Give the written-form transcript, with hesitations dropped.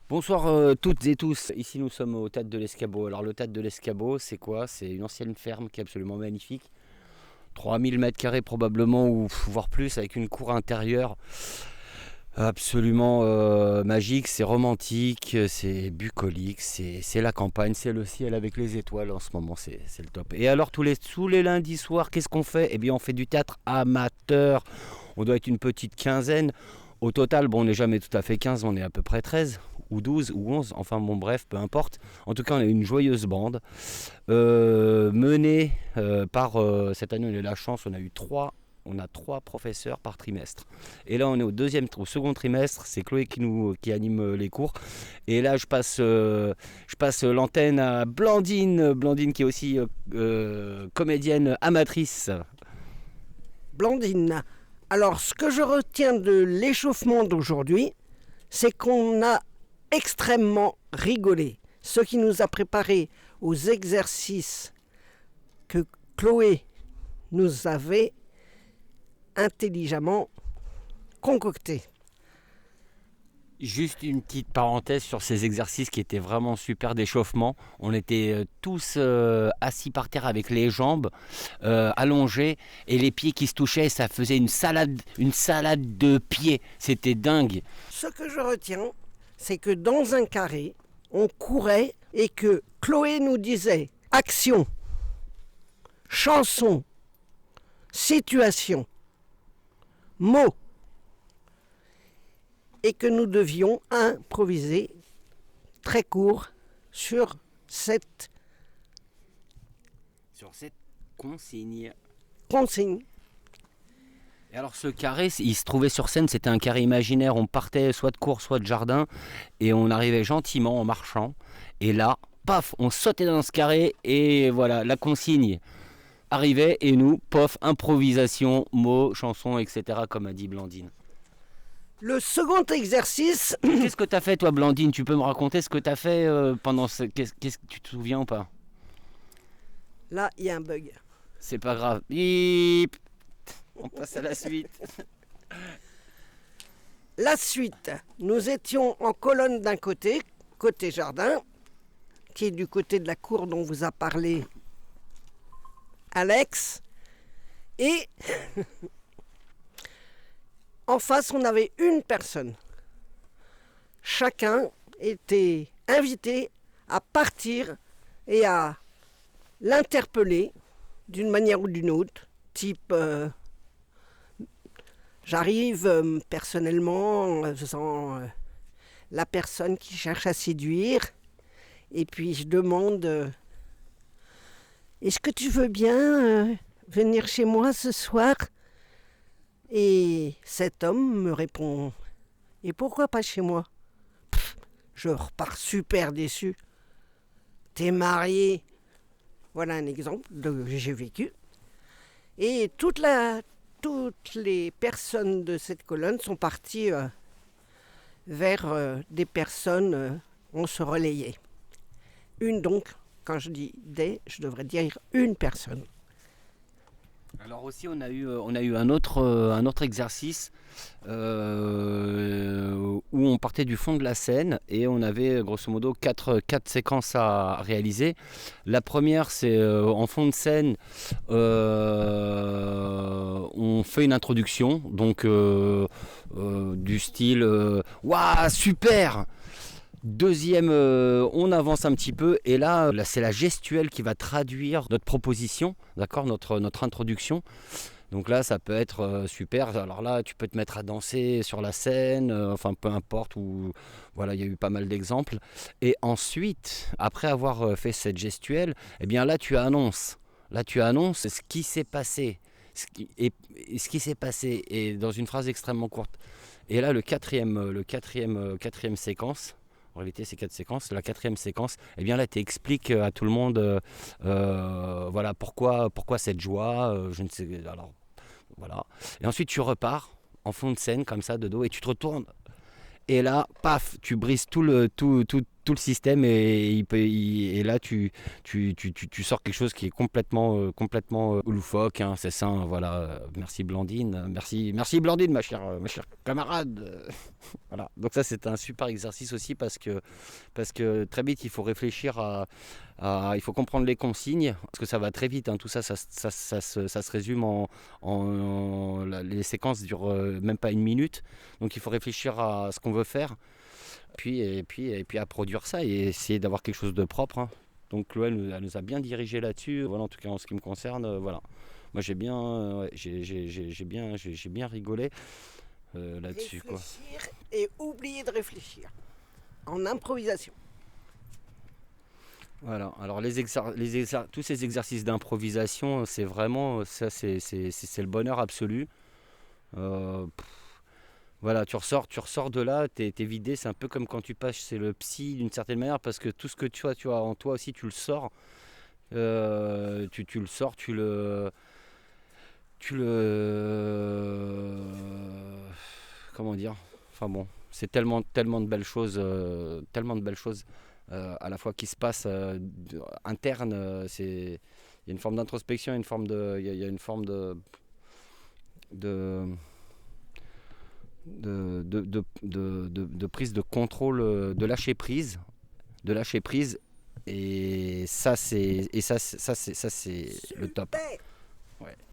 Bonsoir toutes et tous, ici nous sommes au Théâtre de l'Escabeau. Alors le Théâtre de l'Escabeau c'est quoi? C'est une ancienne ferme qui est absolument magnifique. 3000 mètres carrés probablement ou voire plus avec une cour intérieure absolument magique, c'est romantique, c'est bucolique, c'est la campagne, c'est le ciel avec les étoiles en ce moment, c'est le top. Et alors tous les lundis soirs, qu'est-ce qu'on fait? Eh bien on fait du théâtre amateur, on doit être une petite quinzaine. Au total, bon, on n'est jamais tout à fait 15, on est à peu près 13 ou 12 ou 11, enfin bon bref, peu importe. En tout cas, on est une joyeuse bande menée par, cette année on a eu la chance, on a trois professeurs par trimestre. Et là on est au second trimestre, c'est Chloé qui anime les cours. Et là je passe l'antenne à Blandine qui est aussi comédienne amatrice. Blandine. Alors, ce que je retiens de l'échauffement d'aujourd'hui, c'est qu'on a extrêmement rigolé. Ce qui nous a préparé aux exercices que Chloé nous avait intelligemment concoctés. Juste une petite parenthèse sur ces exercices qui étaient vraiment super d'échauffement. On était tous assis par terre avec les jambes allongées et les pieds qui se touchaient. Ça faisait une salade de pieds. C'était dingue. Ce que je retiens, c'est que dans un carré, on courait et que Chloé nous disait action, chanson, situation, mots, et que nous devions improviser très court sur cette consigne. consigne. Et alors ce carré, il se trouvait sur scène, c'était un carré imaginaire. On partait soit de cours, soit de jardin, et on arrivait gentiment en marchant. Et là, paf, on sautait dans ce carré, et voilà, la consigne arrivait, et nous, pof, improvisation, mots, chansons, etc., comme a dit Blandine. Le second exercice, Qu'est-ce que t'as fait toi Blandine? Tu peux me raconter ce que t'as fait pendant ce... Qu'est-ce que tu te souviens ou pas? là, il y a un bug. C'est pas grave. Bip. On passe à la suite. La suite, nous étions en colonne d'un côté, côté jardin, qui est du côté de la cour dont vous a parlé Alex, et en face, on avait une personne. Chacun était invité à partir et à l'interpeller d'une manière ou d'une autre, type j'arrive personnellement en faisant la personne qui cherche à séduire, et puis je demande est-ce que tu veux bien venir chez moi ce soir? Et cet homme me répond et pourquoi pas chez moi? Je repars super déçu. T'es marié? Voilà un exemple que j'ai vécu. Et toutes les personnes de cette colonne sont parties vers des personnes, on se relayait. Une donc, quand je dis des, je devrais dire une personne. Alors aussi on a eu un autre exercice où on partait du fond de la scène et on avait grosso modo quatre séquences à réaliser. La première c'est en fond de scène on fait une introduction donc du style waouh super. Deuxième, on avance un petit peu et là c'est la gestuelle qui va traduire notre proposition, d'accord, notre introduction. Donc là ça peut être super, alors là tu peux te mettre à danser sur la scène, enfin peu importe, ou voilà, il y a eu pas mal d'exemples. Et ensuite, après avoir fait cette gestuelle, eh bien là tu annonces ce qui s'est passé, ce qui s'est passé, et dans une phrase extrêmement courte. Et là le quatrième séquence, en réalité, c'est 4 séquences. La quatrième séquence, eh bien là, tu expliques à tout le monde, voilà, pourquoi cette joie. Je ne sais, alors voilà. Et ensuite, tu repars en fond de scène comme ça de dos et tu te retournes. Et là, paf, tu brises tout tout le système et là tu sors quelque chose qui est complètement loufoque, hein, c'est ça, hein, voilà. Merci Blandine, merci Blandine, ma chère camarade. Voilà. Donc ça c'est un super exercice aussi parce que très vite il faut réfléchir il faut comprendre les consignes parce que ça va très vite, hein, tout ça, ça se résume les séquences durent même pas une minute, donc il faut réfléchir à ce qu'on veut faire. Et puis à produire ça et essayer d'avoir quelque chose de propre, hein. Donc Chloé, elle nous a bien dirigé là-dessus. Voilà, en tout cas en ce qui me concerne, voilà. Moi j'ai bien, ouais, j'ai bien rigolé là-dessus, quoi. Réfléchir et oublier de réfléchir. En improvisation. Voilà. Alors tous ces exercices d'improvisation, c'est vraiment ça, c'est le bonheur absolu. Voilà, tu ressors de là, t'es vidé. C'est un peu comme quand tu passes chez le psy d'une certaine manière, parce que tout ce que tu as en toi aussi, tu le sors. Tu le sors, comment dire? Enfin bon, c'est tellement de belles choses, à la fois qui se passent internes. Il y a une forme d'introspection, il y a une forme de de prise de contrôle, de lâcher prise, et ça c'est le top. Super. Ouais.